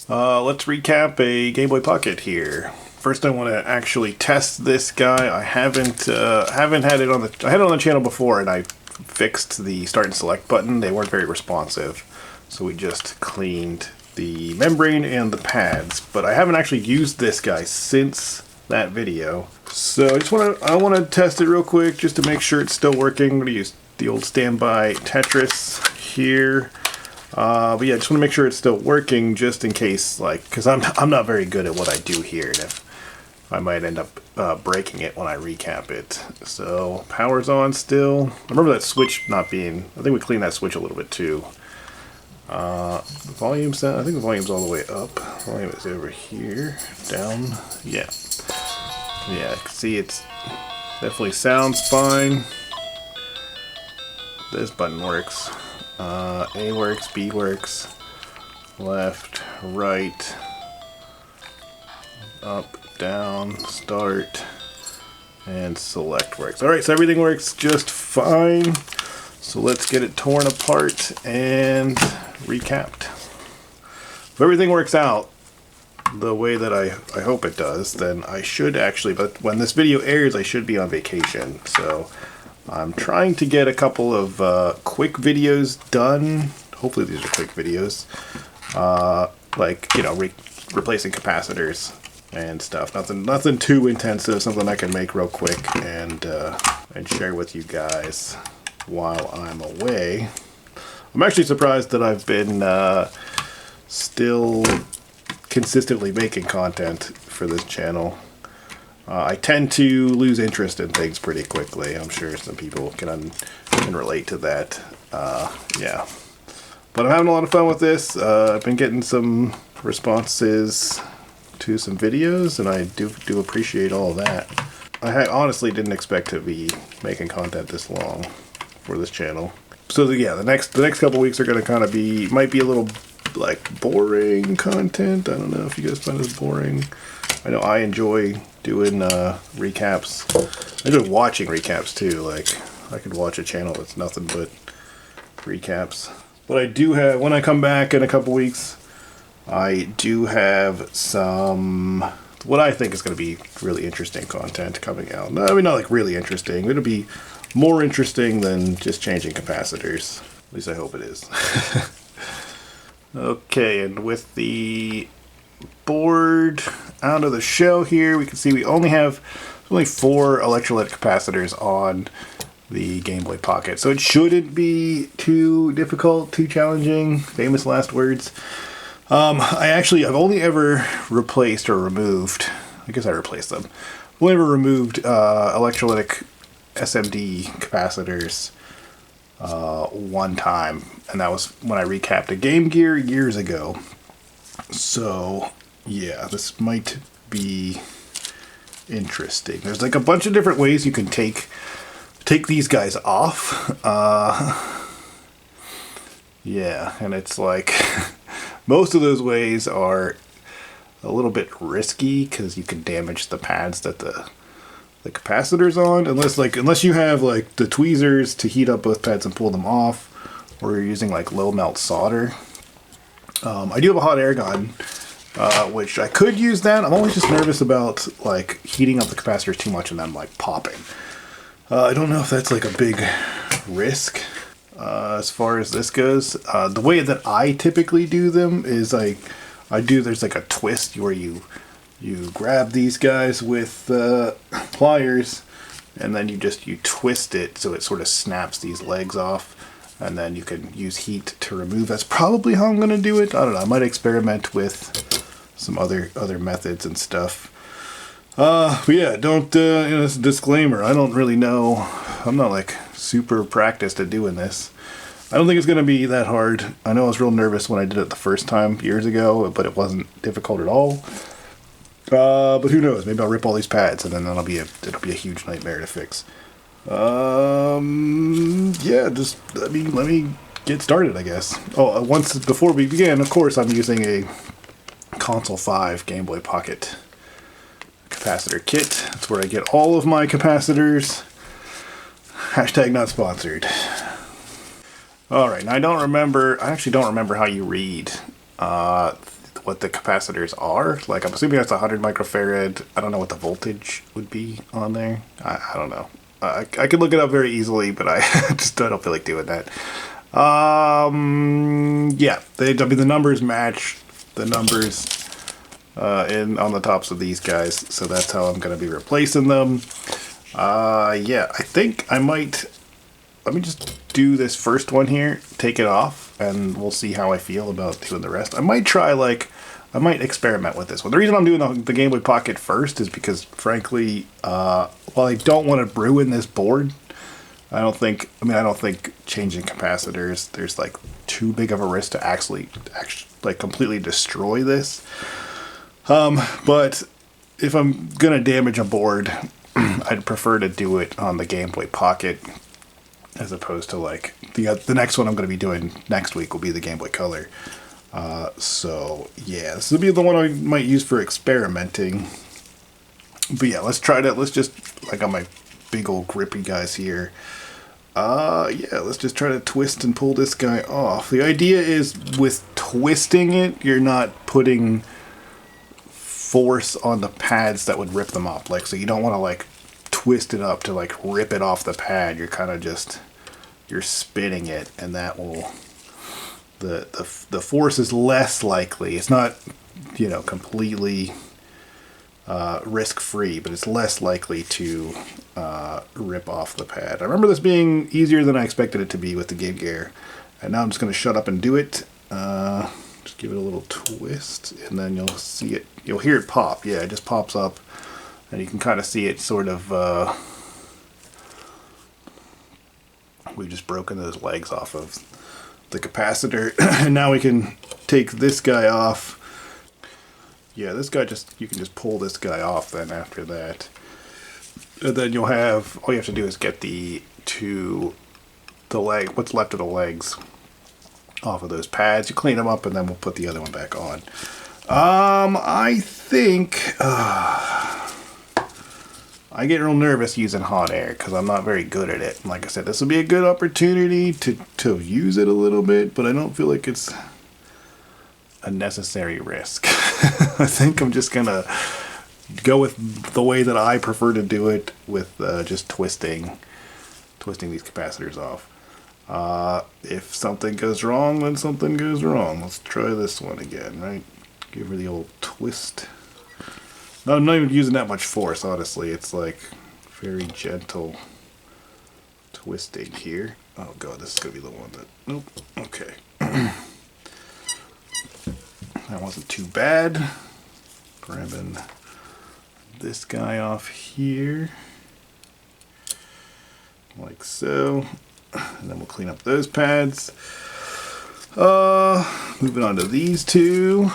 Let's recap a Game Boy Pocket here. First, I want to actually test this guy. I haven't had it on the. I had it on the channel before, and I fixed the start and select button. They weren't very responsive, so we just cleaned the membrane and the pads. But I haven't actually used this guy since that video, so I want to test it real quick just to make sure it's still working. I'm going to use the old standby Tetris here. But yeah, just want to make sure it's still working, just in case, like, because I'm not very good at what I do here, and if I might end up breaking it when I recap it. So power's on still. I remember that switch not being. I think we cleaned that switch a little bit too. The volume's down. I think the volume's all the way up. Volume is over here, down. Yeah, yeah. See, it's definitely sounds fine. This button works. A works, B works, left, right, up, down, start, and select works. Alright, so everything works just fine. So let's get it torn apart and recapped. If everything works out the way that I hope it does, then I should actually, but when this video airs, I should be on vacation. So I'm trying to get a couple of quick videos done. Hopefully these are quick videos. Like, you know, replacing capacitors and stuff. Nothing too intensive. Something I can make real quick and share with you guys while I'm away. I'm actually surprised that I've been still consistently making content for this channel. I tend to lose interest in things pretty quickly. I'm sure some people can relate to that. Yeah. But I'm having a lot of fun with this. I've been getting some responses to some videos, and I do appreciate all of that. I honestly didn't expect to be making content this long for this channel. So yeah, the next couple weeks are going to kind of might be a little like boring content. I don't know if you guys find this boring. I know I enjoy doing recaps. I enjoy watching recaps too. Like, I could watch a channel that's nothing but recaps. But I do have, when I come back in a couple weeks, I do have some, what I think is going to be really interesting content coming out. I mean, not like really interesting. It'll be more interesting than just changing capacitors. At least I hope it is. Okay, and with the board out of the shell here, we can see we only have 4 electrolytic capacitors on the Game Boy Pocket, so it shouldn't be too difficult, too challenging. Famous last words. I've only ever replaced or removed, I guess I replaced them. I've only ever removed electrolytic SMD capacitors one time, and that was when I recapped a Game Gear years ago. So yeah, this might be interesting. There's like a bunch of different ways you can take these guys off. Yeah, and it's like most of those ways are a little bit risky because you can damage the pads that the capacitor's on, unless you have like the tweezers to heat up both pads and pull them off, or you're using like low melt solder. I do have a hot air gun, which I could use that. I'm always just nervous about like heating up the capacitors too much and them like popping. I don't know if that's like a big risk as far as this goes. The way that I typically do them is there's like a twist where you grab these guys with pliers, and then you twist it so it sort of snaps these legs off, and then you can use heat to remove. That's probably how I'm going to do it. I don't know. I might experiment with some other methods and stuff. But yeah, don't, it's a disclaimer. I don't really know. I'm not like super practiced at doing this. I don't think it's going to be that hard. I know I was real nervous when I did it the first time years ago, but it wasn't difficult at all. But who knows? Maybe I'll rip all these pads, and then it'll be a huge nightmare to fix. Yeah, just let me get started, I guess. Oh, before we begin, of course, I'm using a Console 5 Game Boy Pocket capacitor kit. That's where I get all of my capacitors. Hashtag not sponsored. Alright, now I actually don't remember how you read what what the capacitors are. Like, I'm assuming that's 100 microfarad. I don't know what the voltage would be on there. I don't know. I could look it up very easily, but I just don't feel like doing that. Yeah, I mean, the numbers match the numbers on the tops of these guys, so that's how I'm going to be replacing them. Yeah, I think I might. Let me just do this first one here, take it off, and we'll see how I feel about doing the rest. I might try, like, I might experiment with this one. The reason I'm doing the Game Boy Pocket first is because, frankly, while I don't want to ruin this board, I don't think changing capacitors, there's, like, too big of a risk to actually like, completely destroy this. But if I'm going to damage a board, I'd prefer to do it on the Game Boy Pocket, as opposed to, like, the next one I'm going to be doing next week will be the Game Boy Color. So yeah, this will be the one I might use for experimenting. But yeah, let's try that. Let's just, like, on my big old grippy guys here. Yeah, let's just try to twist and pull this guy off. The idea is with twisting it, you're not putting force on the pads that would rip them off. Like, so you don't want to, like, twist it up to, like, rip it off the pad. You're kind of just, you're spinning it, and that will, the force is less likely. It's not, you know, completely risk-free, but it's less likely to rip off the pad. I remember this being easier than I expected it to be with the Game Gear, and now I'm just going to shut up and do it. Just give it a little twist, and then you'll see it, you'll hear it pop. Yeah, it just pops up, and you can kind of see it sort of, we've just broken those legs off of the capacitor, and now we can take this guy off. Yeah, this guy you can just pull this guy off then after that. And then you'll have, all you have to do is get what's left of the legs off of those pads. You clean them up, and then we'll put the other one back on. I think, I get real nervous using hot air because I'm not very good at it. And like I said, this will be a good opportunity to use it a little bit, but I don't feel like it's a necessary risk. I think I'm just gonna go with the way that I prefer to do it, with just twisting these capacitors off. If something goes wrong, then something goes wrong. Let's try this one again, right? Give her the old twist. No, I'm not even using that much force, honestly. It's like very gentle twisting here. Oh god, this is gonna be the one that, nope, okay. That wasn't too bad. Grabbing this guy off here, like so, and then we'll clean up those pads. Moving on to these two.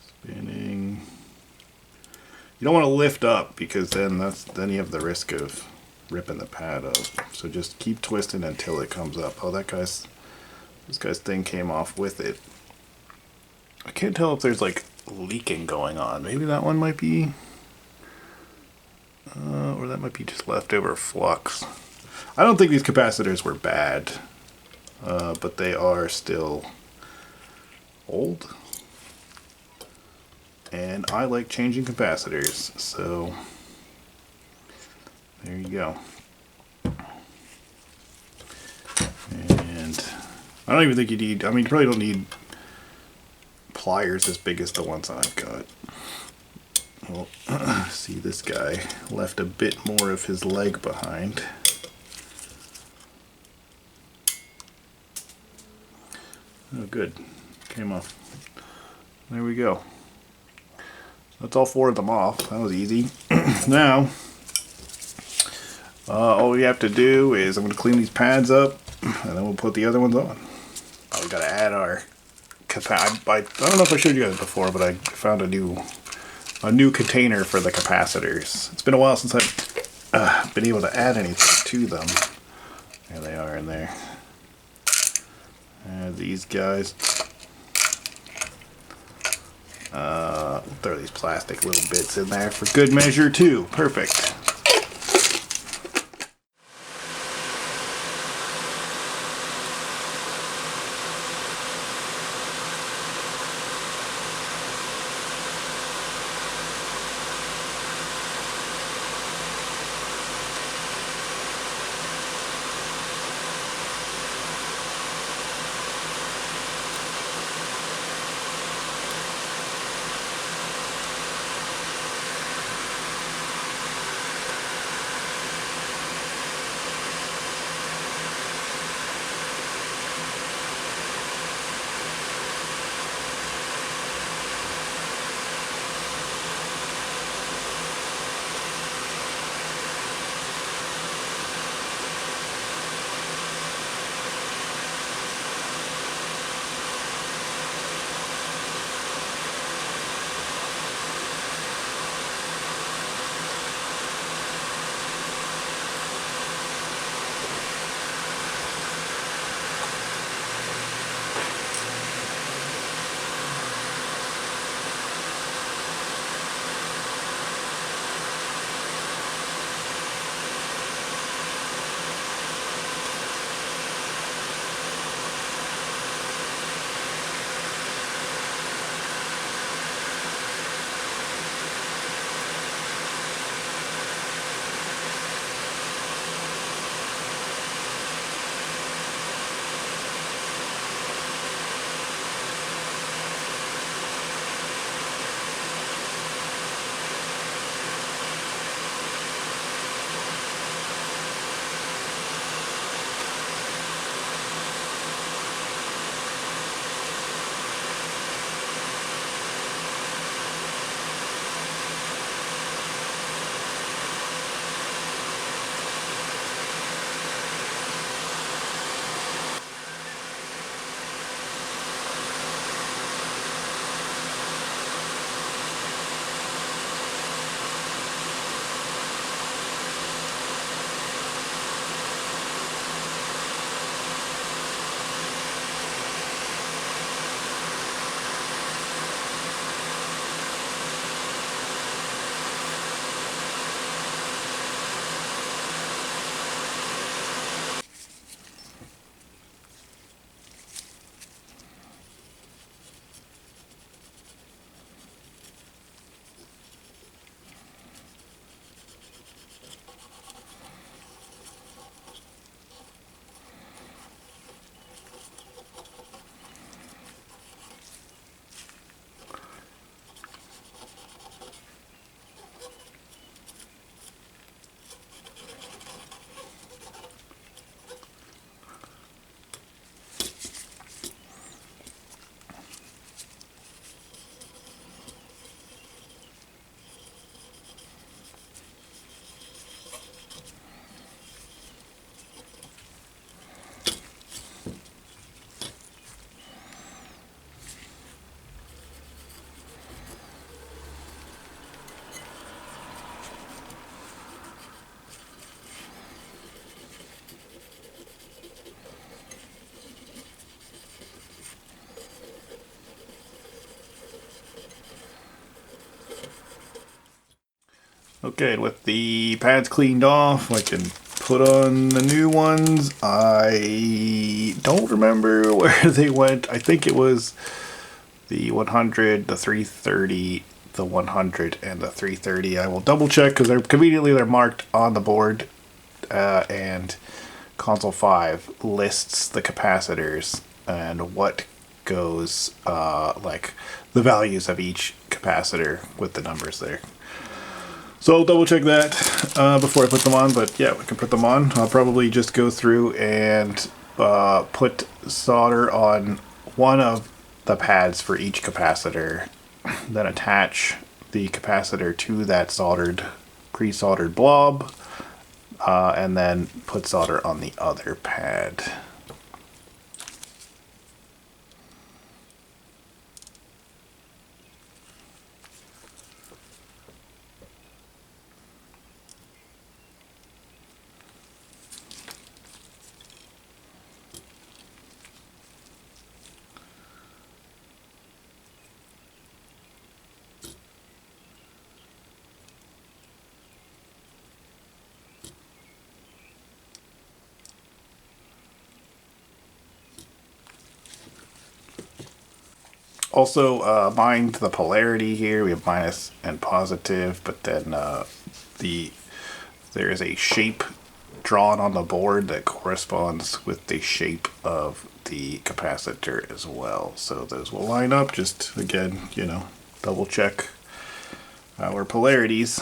Spinning. You don't want to lift up, because then you have the risk of ripping the pad up. So just keep twisting until it comes up. Oh, this guy's thing came off with it. I can't tell if there's, like, leaking going on. Maybe that one might be, or that might be just leftover flux. I don't think these capacitors were bad, but they are still old. And I like changing capacitors, so there you go. And I don't even think you need, I mean, you probably don't need pliers as big as the ones I've got. Well, see, this guy left a bit more of his leg behind. Oh, good. Came off. There we go. That's all four of them off. That was easy. Now, all we have to do is, I'm going to clean these pads up, and then we'll put the other ones on. Oh, we got to add our I don't know if I showed you guys before, but I found a new container for the capacitors. It's been a while since I've been able to add anything to them. There they are in there. Add these guys. Throw these plastic little bits in there for good measure too. Perfect. Okay, and with the pads cleaned off, I can put on the new ones. I don't remember where they went. I think it was the 100, the 330, the 100, and the 330. I will double check because they're marked on the board, and console 5 lists the capacitors and what goes, like the values of each capacitor with the numbers there. So I'll double check that before I put them on, but yeah, we can put them on. I'll probably just go through and put solder on one of the pads for each capacitor, then attach the capacitor to that pre-soldered blob, and then put solder on the other pad. Also, mind the polarity here. We have minus and positive, but then there is a shape drawn on the board that corresponds with the shape of the capacitor as well. So those will line up. Just again, double check our polarities.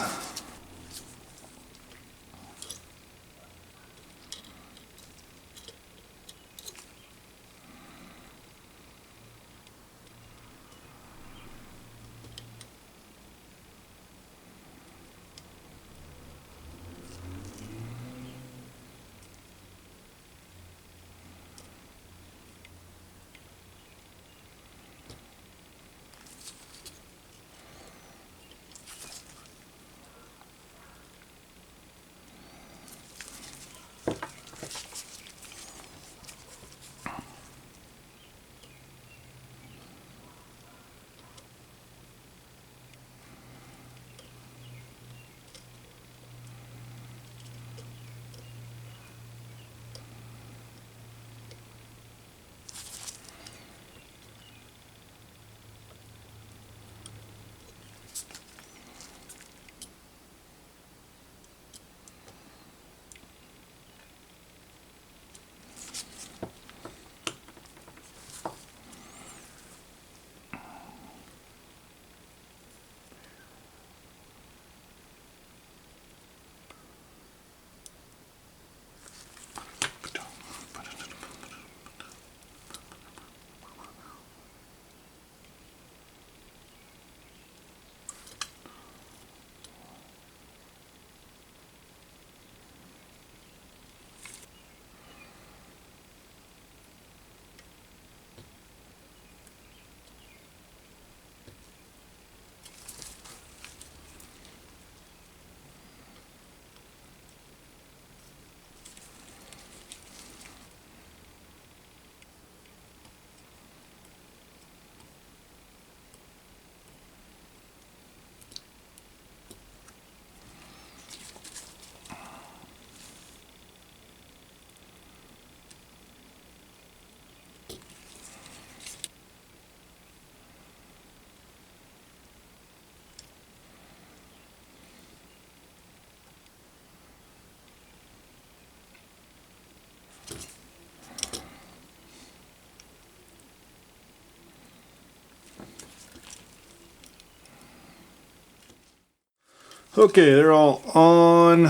Okay, they're all on.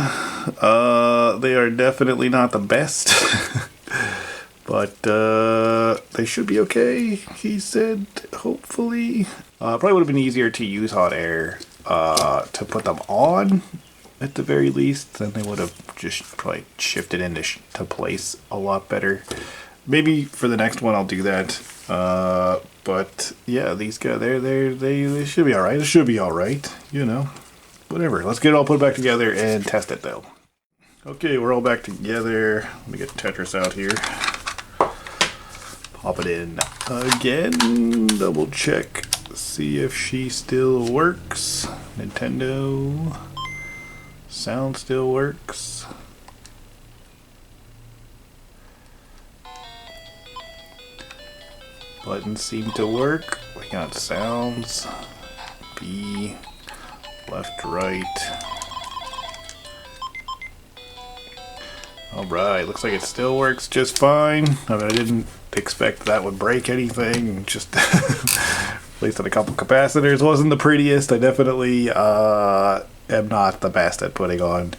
They are definitely not the best, but they should be okay, he said, hopefully. Probably would have been easier to use hot air to put them on, at the very least. Then they would have just probably shifted into place a lot better. Maybe for the next one I'll do that. But yeah, these guys, they should be alright. It should be alright, Whatever. Let's get it all put back together and test it, though. Okay, we're all back together. Let me get Tetris out here. Pop it in again. Double check. See if she still works. Nintendo. Sound still works. Buttons seem to work. We got sounds. B, left, right. Alright, looks like it still works just fine. I mean, I didn't expect that would break anything. Just placed on a couple capacitors. Wasn't the prettiest. I definitely am not the best at putting on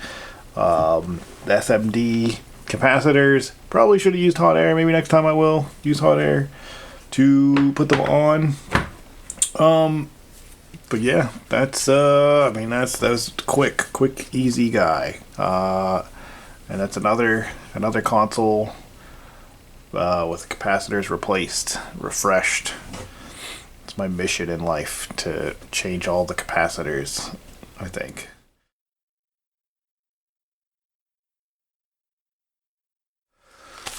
SMD capacitors. Probably should have used hot air. Maybe next time I will use hot air to put them on. But yeah, that's I mean, that's quick, easy guy. And that's another console with capacitors replaced, refreshed. It's my mission in life to change all the capacitors, I think.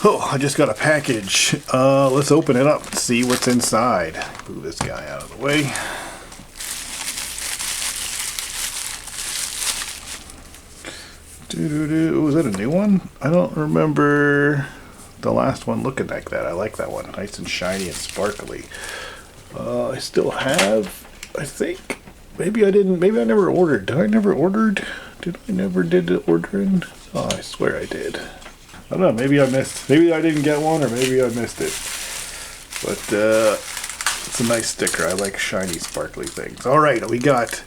Oh, I just got a package. Let's open it up and see what's inside. Move this guy out of the way. Was that a new one? I don't remember the last one looking like that. I like that one. Nice and shiny and sparkly. I still have, I think. Maybe I didn't. Maybe I never ordered. Did I never ordered? Did I never did the ordering? Oh, I swear I did. I don't know. Maybe I missed. Maybe I didn't get one, or maybe I missed it. But it's a nice sticker. I like shiny, sparkly things. All right, we got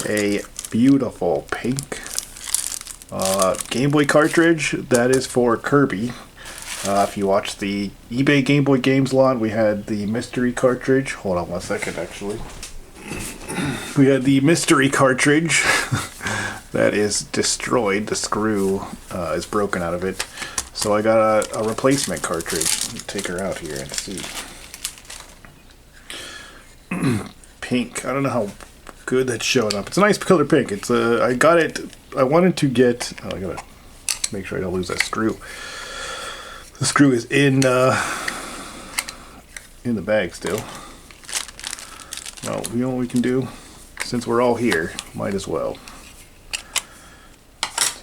a beautiful pink Game Boy cartridge. That is for Kirby. If you watch the eBay Game Boy Games lot, we had the mystery cartridge. Hold on one second, actually. We had the mystery cartridge that is destroyed. The screw is broken out of it. So I got a replacement cartridge. Let me take her out here and see. Pink. I don't know how good that's showing up. It's a nice color pink. It's I got it. I wanted to get. Oh, I gotta make sure I don't lose that screw. The screw is in the bag still. Well, you know what we can do? Since we're all here, might as well.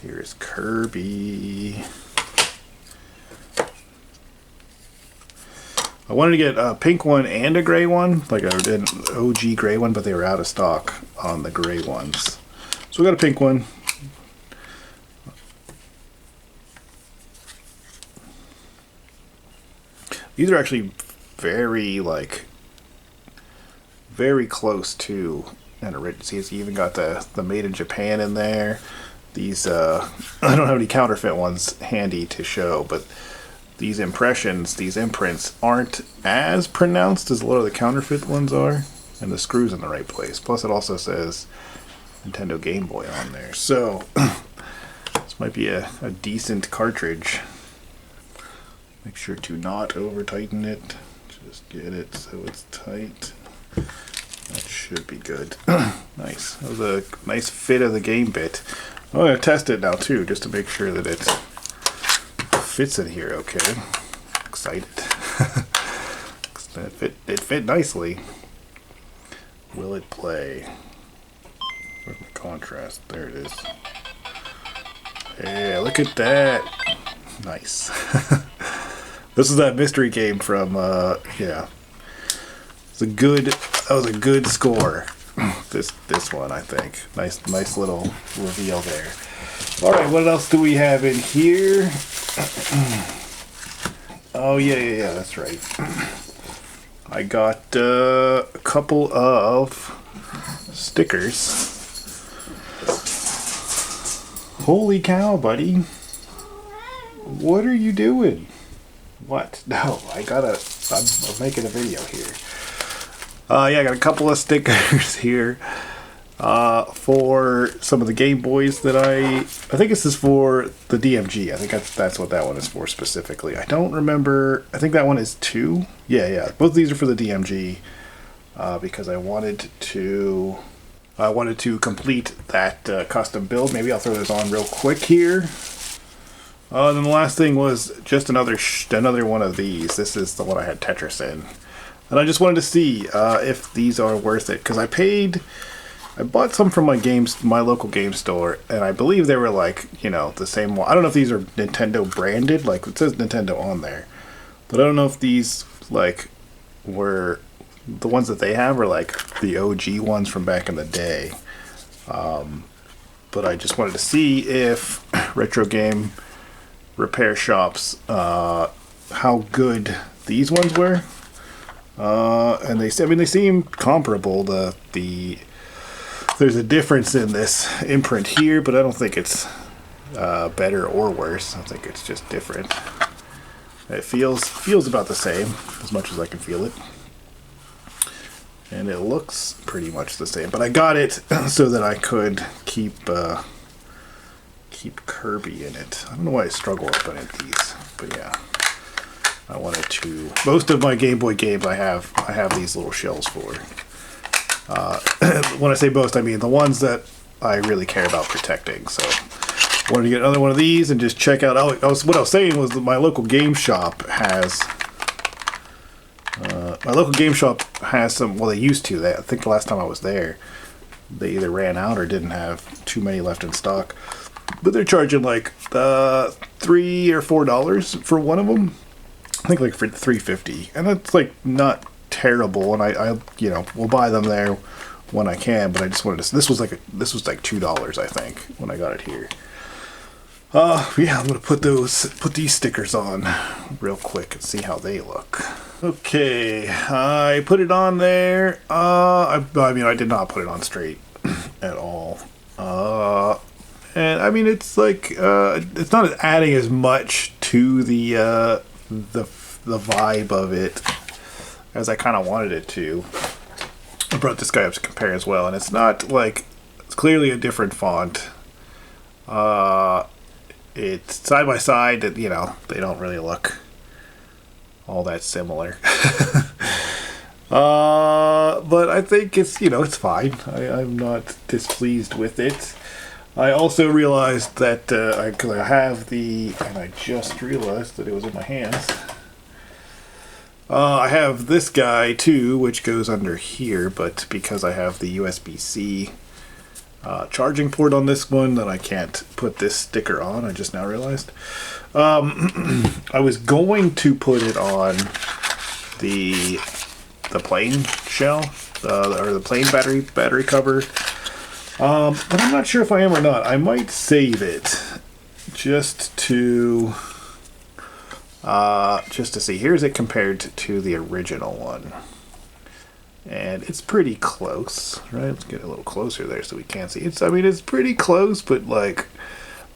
Here's Kirby. I wanted to get a pink one and a gray one, like I did an OG gray one, but they were out of stock on the gray ones. So we got a pink one. These are actually very close to an original. See, it's even got the made in Japan in there. These I don't have any counterfeit ones handy to show, but these impressions, these imprints aren't as pronounced as a lot of the counterfeit ones are, and the screw's in the right place. Plus it also says Nintendo Game Boy on there. So this might be a decent cartridge. Make sure to not over tighten it. Just get it so it's tight. That should be good. Nice. That was a nice fit of the game bit. I'm going to test it now too, just to make sure that it fits in here okay. Excited. It fit nicely. Will it play? Where's my contrast? There it is. Yeah, look at that. Nice. This is that mystery game from yeah. That was a good score. This one, I think. Nice little reveal there. Alright, what else do we have in here? Oh yeah, that's right. I got a couple of stickers. Holy cow, buddy. What are you doing? What? No, I'm making a video here. Yeah, I got a couple of stickers here for some of the Game Boys that I think this is for the DMG. I think that's what that one is for specifically. I don't remember. I think that one is 2. Yeah. Both of these are for the DMG because I wanted to complete that custom build. Maybe I'll throw this on real quick here. Then the last thing was just another one of these. This is the one I had Tetris in. And I just wanted to see if these are worth it. Because I paid I bought some from my local game store, and I believe they were like, you know, the same one. I don't know if these are Nintendo branded, like it says Nintendo on there, but I don't know if these like were the ones that they have are like the OG ones from back in the day. But I just wanted to see if retro game repair shops, how good these ones were. And they seem comparable. There's a difference in this imprint here, but I don't think it's better or worse. I think it's just different. It feels about the same as much as I can feel it, and it looks pretty much the same. But I got it so that I could keep Kirby in it. I don't know why I struggle opening these, but yeah. I wanted to. Most of my Game Boy games I have these little shells for. When I say most, I mean the ones that I really care about protecting. So I wanted to get another one of these and just check out. What I was saying was that my local game shop has. Some. Well, they used to. I think the last time I was there, they either ran out or didn't have too many left in stock. But they're charging like $3 or $4 for one of them. I think like for $3.50, and that's like not terrible. And I you know, will buy them there when I can. But I just wanted to. This was like $2, I think, when I got it here. Yeah, I'm gonna put these stickers on real quick and see how they look. Okay, I put it on there. I mean, I did not put it on straight at all. And I mean, it's like it's not adding as much to the vibe of it as I kind of wanted it to. I brought this guy up to compare as well, and it's not like it's clearly a different font. It's side by side. You know, they don't really look all that similar. But I think it's, you know, it's fine. I'm not displeased with it. I also realized that I have and I just realized that it was in my hands. I have this guy too, which goes under here, but because I have the USB-C charging port on this one, that I can't put this sticker on. I just now realized. I was going to put it on the plain shell, or the plain battery cover. But I'm not sure if I am or not. I might save it just to see. Here's it compared to the original one, and it's pretty close, right? Let's get a little closer there so we can see. I mean, it's pretty close, but like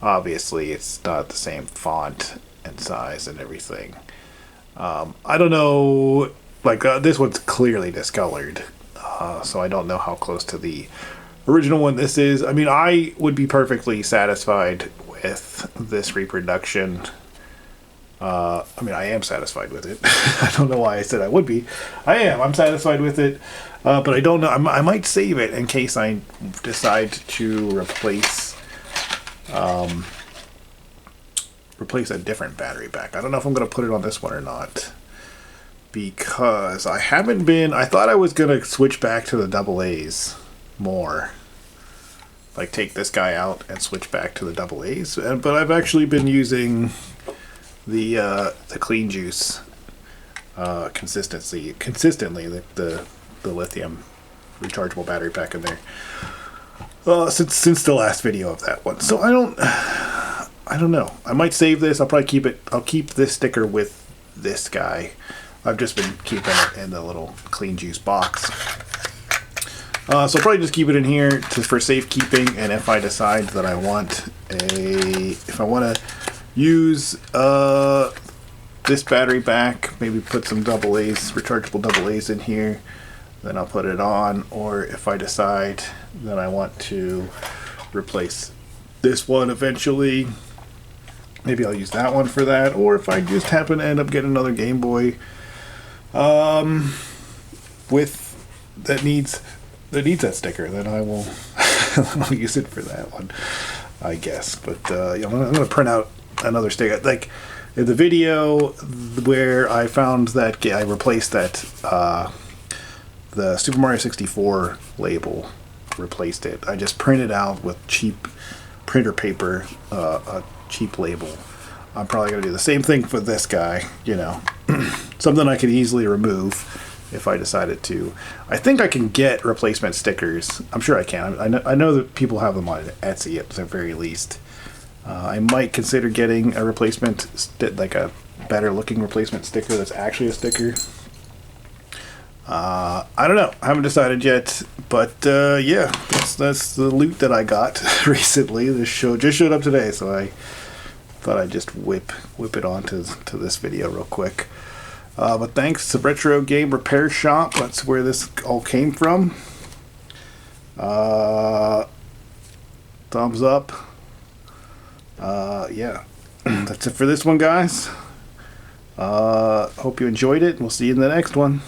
obviously it's not the same font and size and everything. I don't know. Like this one's clearly discolored, so I don't know how close to the original one this is. I mean, I would be perfectly satisfied with this reproduction. I mean, I am satisfied with it. I don't know why I said I would be. I'm satisfied with it, but I don't know. I might save it in case I decide to replace a different battery pack. I don't know if I'm going to put it on this one or not, because I thought I was going to switch back to the AA's more. Like take this guy out and switch back to the AA's, but I've actually been using the clean juice consistently the lithium rechargeable battery pack in there since the last video of that one. So I don't know. I might save this. I'll probably keep it. I'll keep this sticker with this guy. I've just been keeping it in the little clean juice box. So I'll probably just keep it in here for safekeeping, and if I decide that I want if I want to use this battery back, maybe put some AA's, rechargeable AA's in here, then I'll put it on. Or if I decide that I want to replace this one eventually, maybe I'll use that one for that. Or if I just happen to end up getting another Game Boy that needs that sticker, then I will I'll use it for that one, I guess. But I'm gonna print out another sticker. Like in the video where I found that I replaced that the Super Mario 64 label replaced it. I just printed out with cheap printer paper, a cheap label. I'm probably going to do the same thing for this guy, you know. Something I could easily remove if I decided to. I think I can get replacement stickers. I'm sure I can. I know that people have them on Etsy at the very least. I might consider getting a replacement, like a better looking replacement sticker that's actually a sticker. I don't know. I haven't decided yet, but yeah, that's the loot that I got recently. This just showed up today, so I thought I'd just whip it onto this video real quick. But thanks to Retro Game Repair Shop. That's where this all came from. Thumbs up. Yeah, that's it for this one, guys. Hope you enjoyed it. We'll see you in the next one.